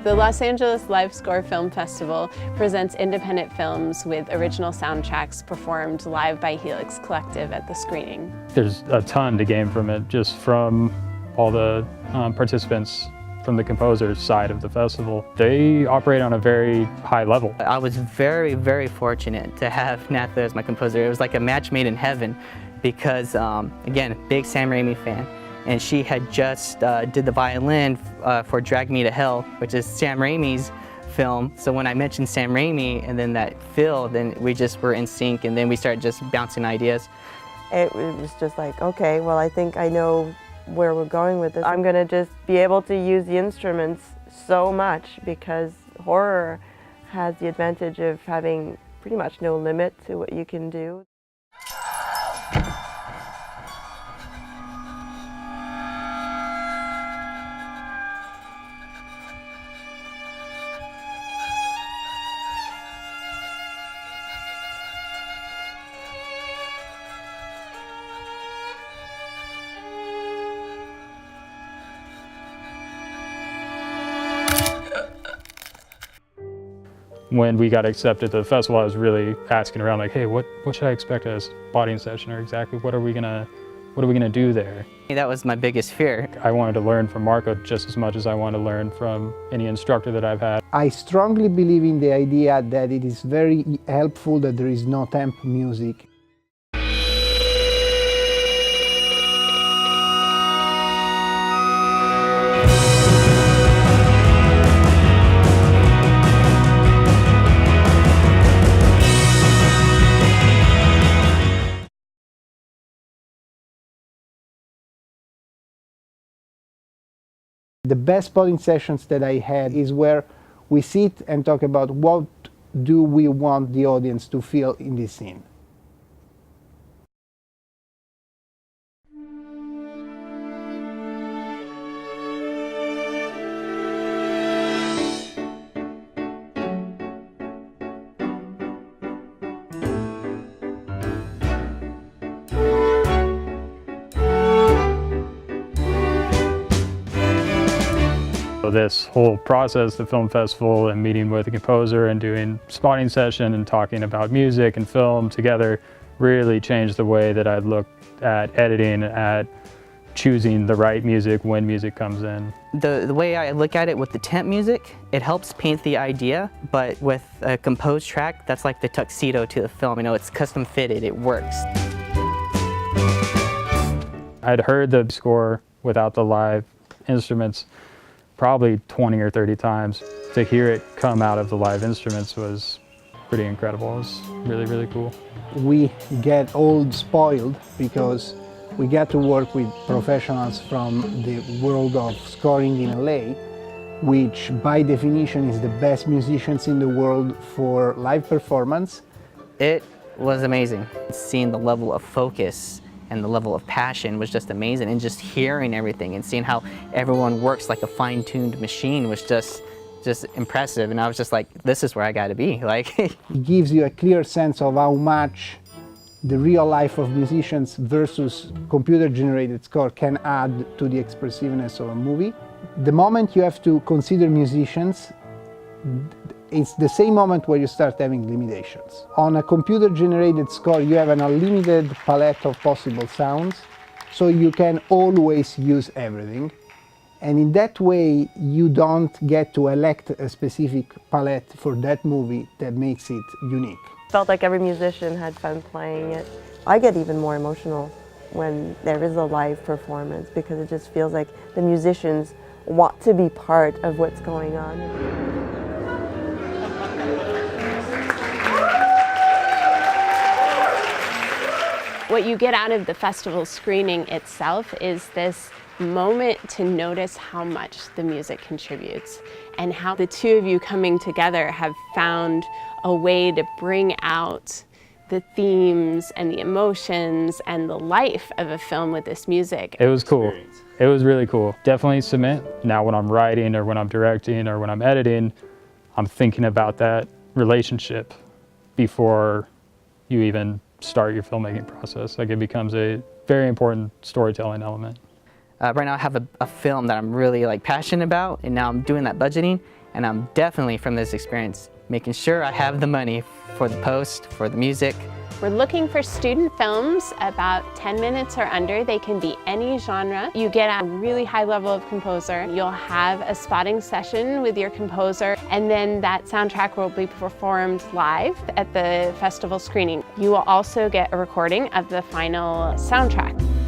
The Los Angeles Live Score Film Festival presents independent films with original soundtracks performed live by Helix Collective at the screening. There's a ton to gain from it, just from all the participants from the composer's side of the festival. They operate on a very high level. I was very, very fortunate to have Natha as my composer. It was like a match made in heaven because, again, big Sam Raimi fan. And she had just did the violin for Drag Me to Hell, which is Sam Raimi's film. So when I mentioned Sam Raimi and then that Phil, then we just were in sync, and then we started just bouncing ideas. It was just like, okay, well, I think I know where we're going with this. I'm gonna just be able to use the instruments so much because horror has the advantage of having pretty much no limit to what you can do. When we got accepted to the festival, I was really asking around, like, hey, what should I expect as spotting session, or exactly what are we gonna do there? That was my biggest fear. I wanted to learn from Marco just as much as I wanted to learn from any instructor that I've had. I strongly believe in the idea that it is very helpful that there is no temp music. The best spotting sessions that I had is where we sit and talk about what do we want the audience to feel in this scene. So this whole process, the film festival and meeting with the composer and doing spotting session and talking about music and film together really changed the way that I looked at editing, at choosing the right music when music comes in. The way I look at it with the temp music, it helps paint the idea, but with a composed track, that's like the tuxedo to the film. You know, it's custom fitted, it works. I'd heard the score without the live instruments probably 20 or 30 times. To hear it come out of the live instruments was pretty incredible. It was really, really cool. We get all spoiled because we get to work with professionals from the world of scoring in LA, which by definition is the best musicians in the world for live performance. It was amazing. Seeing the level of focus and the level of passion was just amazing, and just hearing everything and seeing how everyone works like a fine-tuned machine was just impressive. And I was just like, this is where I gotta be. Like, it gives you a clear sense of how much the real life of musicians versus computer-generated score can add to the expressiveness of a movie. The moment you have to consider musicians, it's the same moment where you start having limitations. On a computer-generated score, you have an unlimited palette of possible sounds, so you can always use everything. And in that way, you don't get to elect a specific palette for that movie that makes it unique. Felt like every musician had fun playing it. I get even more emotional when there is a live performance because it just feels like the musicians want to be part of what's going on. What you get out of the festival screening itself is this moment to notice how much the music contributes and how the two of you coming together have found a way to bring out the themes and the emotions and the life of a film with this music. It was cool. It was really cool. Definitely cement. Now when I'm writing or when I'm directing or when I'm editing, I'm thinking about that relationship before you even start your filmmaking process. Like, it becomes a very important storytelling element. Right now I have a film that I'm really passionate about, and now I'm doing that budgeting, And I'm definitely, from this experience, making sure I have the money for the post, for the music. We're looking for student films about 10 minutes or under. They can be any genre. You get a really high level of composer. You'll have a spotting session with your composer, and then that soundtrack will be performed live at the festival screening. You will also get a recording of the final soundtrack.